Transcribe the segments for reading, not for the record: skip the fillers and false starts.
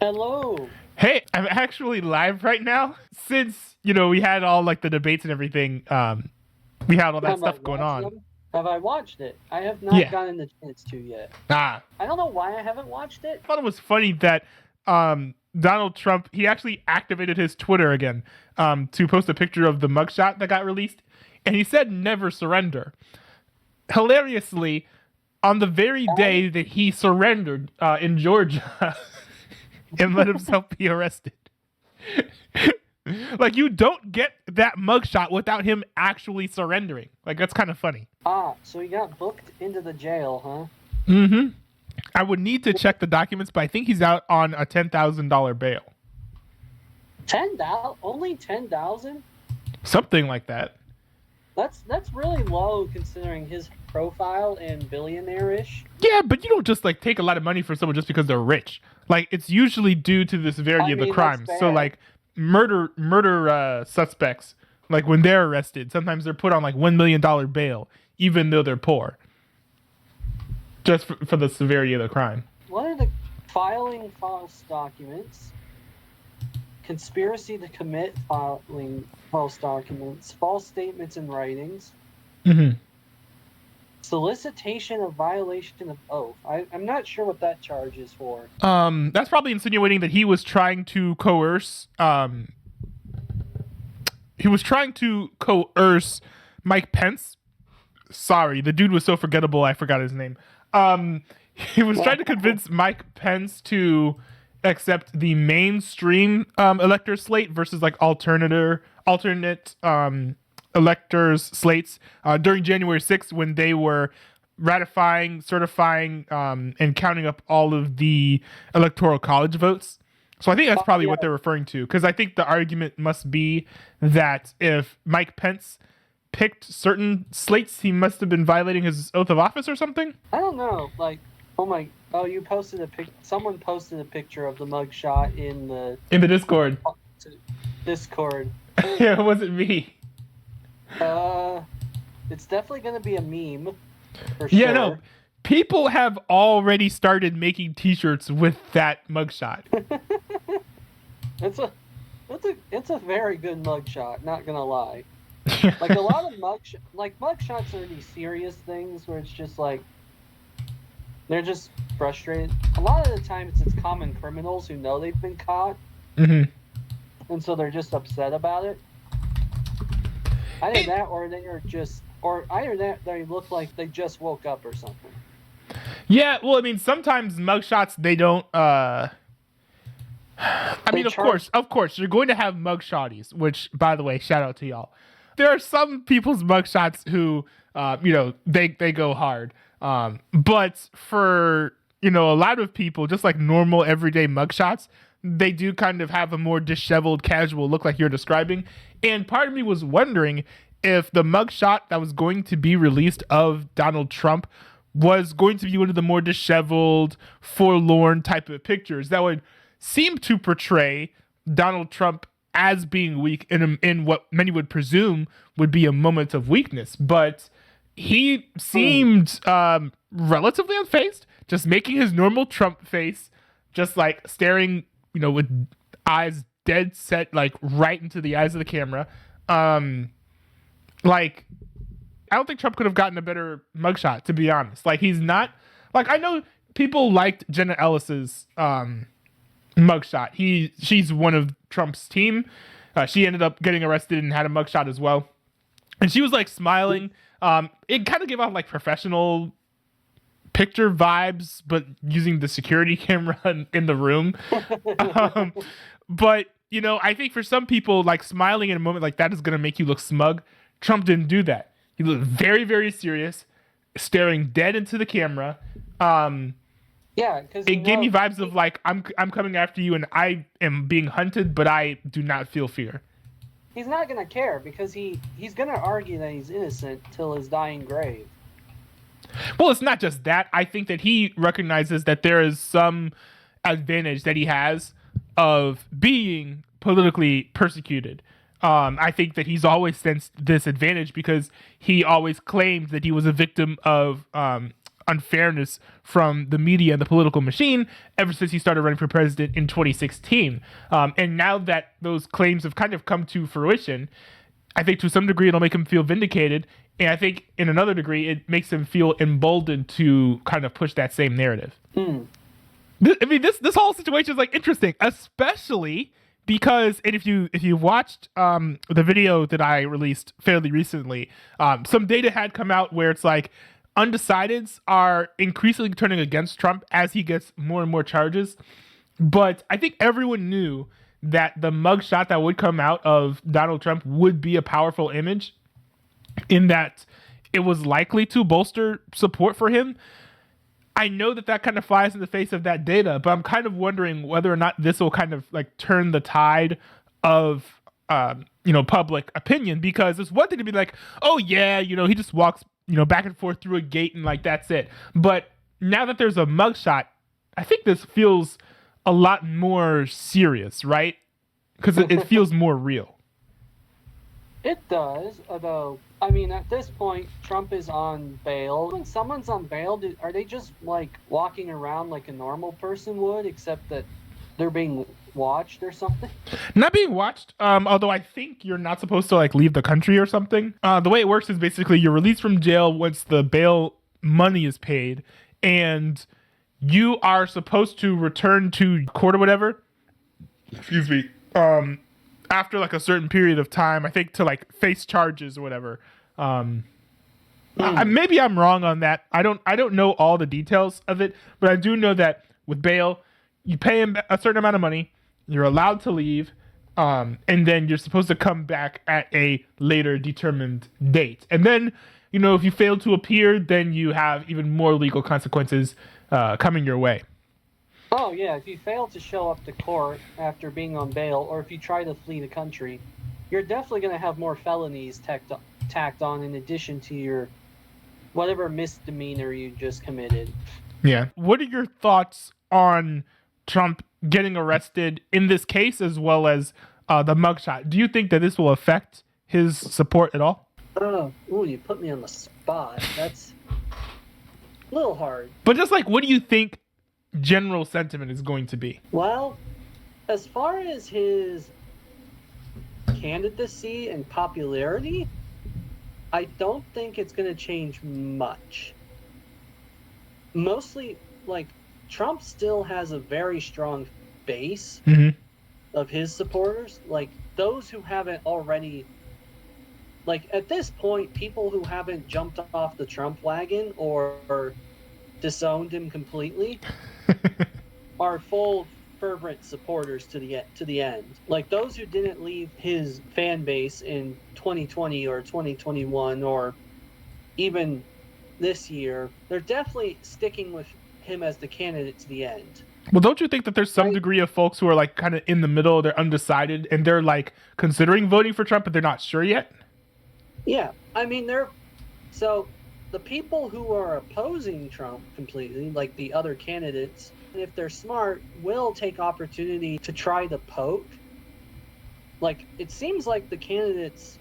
Hello. Hey, I'm actually live right now. Since, we had all like the debates and everything, we had all that Have I stuff going watched on. them? Have I watched it? I have not Yeah. gotten the chance to yet. Ah. I don't know why I haven't watched it. I thought it was funny that Donald Trump, he actually activated his Twitter again to post a picture of the mugshot that got released. And he said never surrender. Hilariously, on the very day that he surrendered in Georgia and let himself be arrested. Like, you don't get that mugshot without him actually surrendering. Like, that's kind of funny. So he got booked into the jail, huh? Mm-hmm. I would need to check the documents, but I think he's out on a $10,000 bail. $10,000? Only 10,000? Something like that. That's really low considering his profile and billionaire-ish. Yeah, but you don't just like take a lot of money from someone just because they're rich. Like, it's usually due to the severity of the crime. So like murder suspects, like when they're arrested, sometimes they're put on like $1 million bail, even though they're poor. Just for the severity of the crime. What are the filing false documents? Conspiracy to commit filing false documents, false statements and writings, solicitation of violation of oath. I'm not sure what that charge is for. That's probably insinuating that he was trying to coerce. He was trying to coerce Mike Pence. Sorry, the dude was so forgettable. I forgot his name. He was trying to convince Mike Pence to accept the mainstream elector slate versus like alternate electors slates during January 6th when they were ratifying, certifying, and counting up all of the electoral college votes. So I think that's probably what they're referring to, because I think the argument must be that if Mike Pence picked certain slates, he must have been violating his oath of office or something. I don't know. Like, you posted a pic. Someone posted a picture of the mugshot in the Discord. Discord. Yeah, it wasn't me. It's definitely gonna be a meme. For yeah, sure. No. People have already started making T-shirts with that mugshot. It's a very good mugshot. Not gonna lie. Like a lot of mugshots are these serious things where it's just like they're just frustrated. A lot of the times it's common criminals who know they've been caught, and so they're just upset about it. Either that, or they look like they just woke up or something. Yeah, well, I mean, sometimes mugshots they don't. Of course, you're going to have mugshotties. Which, by the way, shout out to y'all. There are some people's mugshots who, they go hard. But for, a lot of people, just like normal everyday mugshots, they do kind of have a more disheveled, casual look like you're describing. And part of me was wondering if the mugshot that was going to be released of Donald Trump was going to be one of the more disheveled, forlorn type of pictures that would seem to portray Donald Trump as being weak in what many would presume would be a moment of weakness. But he seemed relatively unfazed, just making his normal Trump face, just like staring, with eyes dead set, like right into the eyes of the camera. Like, I don't think Trump could have gotten a better mugshot, to be honest. Like, he's not, like, I know people liked Jenna Ellis's mugshot. She's one of Trump's team. She ended up getting arrested and had a mugshot as well. And she was like smiling. It kind of gave off like professional picture vibes, but using the security camera in the room. But, I think for some people, like smiling in a moment like that is going to make you look smug. Trump didn't do that. He looked very, very serious, staring dead into the camera. Yeah, because it gave me vibes of like I'm coming after you and I am being hunted, but I do not feel fear. He's not gonna care because he's gonna argue that he's innocent till his dying grave. Well, it's not just that. I think that he recognizes that there is some advantage that he has of being politically persecuted. I think that he's always sensed this advantage because he always claimed that he was a victim of unfairness from the media and the political machine ever since he started running for president in 2016. And now that those claims have kind of come to fruition, I think to some degree it'll make him feel vindicated. And I think in another degree, it makes him feel emboldened to kind of push that same narrative. This whole situation is like interesting, especially because, and if you watched the video that I released fairly recently, some data had come out where it's like undecideds are increasingly turning against Trump as he gets more and more charges. But I think everyone knew that the mugshot that would come out of Donald Trump would be a powerful image, in that it was likely to bolster support for him. I know that kind of flies in the face of that data, but I'm kind of wondering whether or not this will kind of like turn the tide of, public opinion, because it's one thing to be like, oh yeah, he just walks, back and forth through a gate and like, that's it. But now that there's a mugshot, I think this feels a lot more serious, right? Because it feels more real. It does, although, I mean, at this point, Trump is on bail. When someone's on bail, are they just, like, walking around like a normal person would, except that they're being watched or something? Not being watched, although I think you're not supposed to, like, leave the country or something. The way it works is basically you're released from jail once the bail money is paid, and you are supposed to return to court or whatever. Excuse me. After like a certain period of time, I think, to like face charges or whatever. Maybe I'm wrong on that. I don't know all the details of it, but I do know that with bail, you pay him a certain amount of money, you're allowed to leave, and then you're supposed to come back at a later determined date. And then, if you fail to appear, then you have even more legal consequences coming your way. Oh, yeah, if you fail to show up to court after being on bail, or if you try to flee the country, you're definitely going to have more felonies tacked on in addition to your whatever misdemeanor you just committed. Yeah. What are your thoughts on Trump getting arrested in this case, as well as the mugshot? Do you think that this will affect his support at all? Oh, you put me on the spot. That's a little hard. But just like, what do you think general sentiment is going to be? Well, as far as his candidacy and popularity, I don't think it's going to change much. Mostly, like, Trump still has a very strong base of his supporters. Like, those who haven't already, like, at this point, people who haven't jumped off the Trump wagon or disowned him completely are full fervent supporters to the end. Like, those who didn't leave his fan base in 2020 or 2021 or even this year, they're definitely sticking with him as the candidate to the end. Well, don't you think that there's some degree of folks who are like kind of in the middle, they're undecided, and they're like considering voting for Trump, but they're not sure yet? Yeah, I mean, so the people who are opposing Trump completely, like the other candidates, if they're smart, will take opportunity to try to poke. Like, it seems like the candidates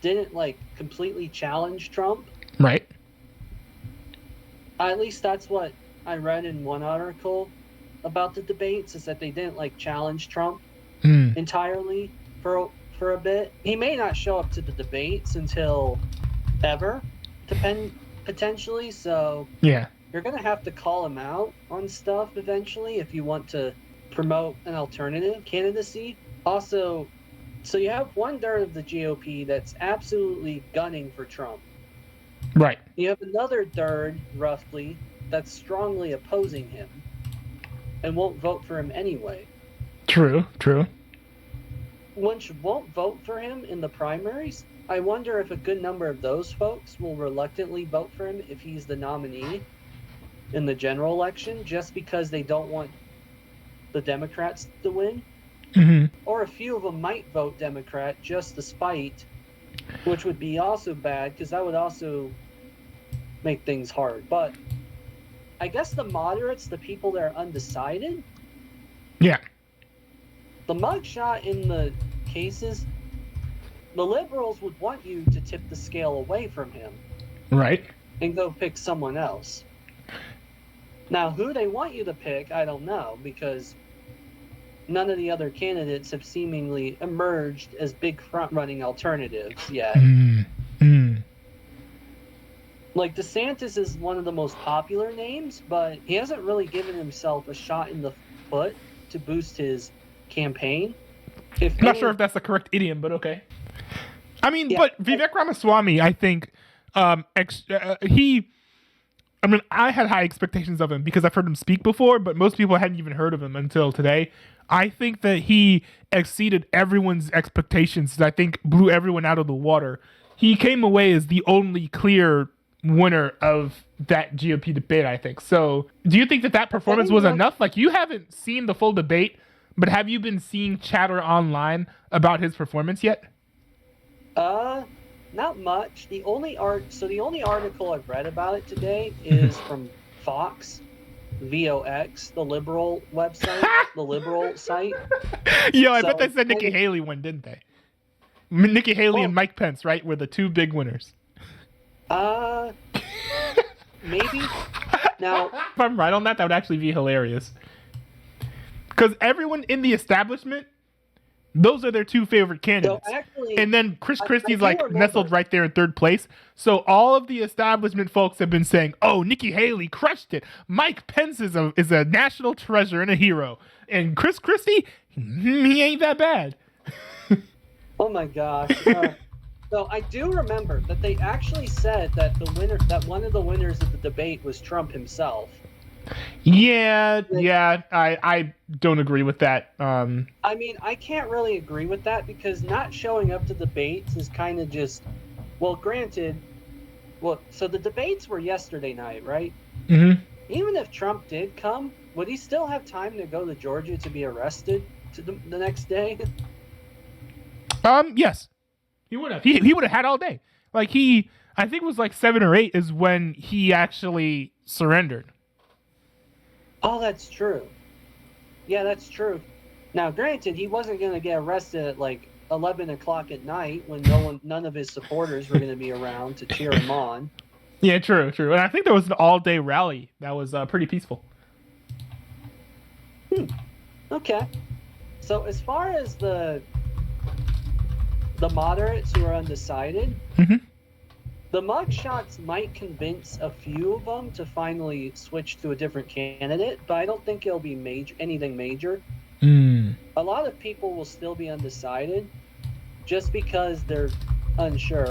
didn't like completely challenge Trump. Right. At least that's what I read in one article about the debates, is that they didn't like challenge Trump entirely for a bit. He may not show up to the debates until ever, potentially. So yeah, you're gonna have to call him out on stuff eventually if you want to promote an alternative candidacy. Also, so you have 1/3 of the GOP that's absolutely gunning for Trump. Right. You have another third, roughly, that's strongly opposing him and won't vote for him anyway. True. Which won't vote for him in the primaries. I wonder if a good number of those folks will reluctantly vote for him if he's the nominee in the general election, just because they don't want the Democrats to win. Or a few of them might vote Democrat just to spite, which would be also bad, because that would also make things hard. But I guess the moderates, the people that are undecided, yeah, the mugshot in the cases, the liberals would want you to tip the scale away from him. Right. and go pick someone else. Now, who they want you to pick, I don't know, because none of the other candidates have seemingly emerged as big front-running alternatives yet. Like, DeSantis is one of the most popular names, but he hasn't really given himself a shot in the foot to boost his campaign. I'm not sure if that's the correct idiom, but okay. I mean, Yeah. but Vivek Ramaswamy, I think, I had high expectations of him because I've heard him speak before, but most people hadn't even heard of him until today. I think that he exceeded everyone's expectations and I think blew everyone out of the water. He came away as the only clear winner of that GOP debate, I think. So do you think that performance was enough? Like, you haven't seen the full debate, but have you been seeing chatter online about his performance yet? Not much. The only article I've read about it today is from Fox, VOX, the liberal website, the liberal site. Yo, I bet they said Nikki Haley won, didn't they? Nikki Haley and Mike Pence, right, were the two big winners. Maybe. Now, if I'm right on that, that would actually be hilarious. Because everyone in the establishment, those are their two favorite candidates. So actually, and then Chris Christie's nestled right there in third place. So all of the establishment folks have been saying, "Oh, Nikki Haley crushed it. Mike Pence is a national treasure and a hero. And Chris Christie, he ain't that bad." Oh my gosh. So I do remember that they actually said that one of the winners of the debate was Trump himself. Yeah, I don't agree with that. I mean, I can't really agree with that because not showing up to debates is kind of just, well, granted, so the debates were yesterday night, right? Mm-hmm. Even if Trump did come, would he still have time to go to Georgia to be arrested the next day? Yes. He would have. He would have had all day. Like, I think it was like 7 or 8 is when he actually surrendered. Oh, that's true. Yeah, that's true. Now, granted, he wasn't going to get arrested at like 11 o'clock at night when none of his supporters were going to be around to cheer him on. Yeah, true. And I think there was an all-day rally that was pretty peaceful. Okay. So as far as the moderates who are undecided, the mugshots might convince a few of them to finally switch to a different candidate, but I don't think it'll be anything major. A lot of people will still be undecided just because they're unsure.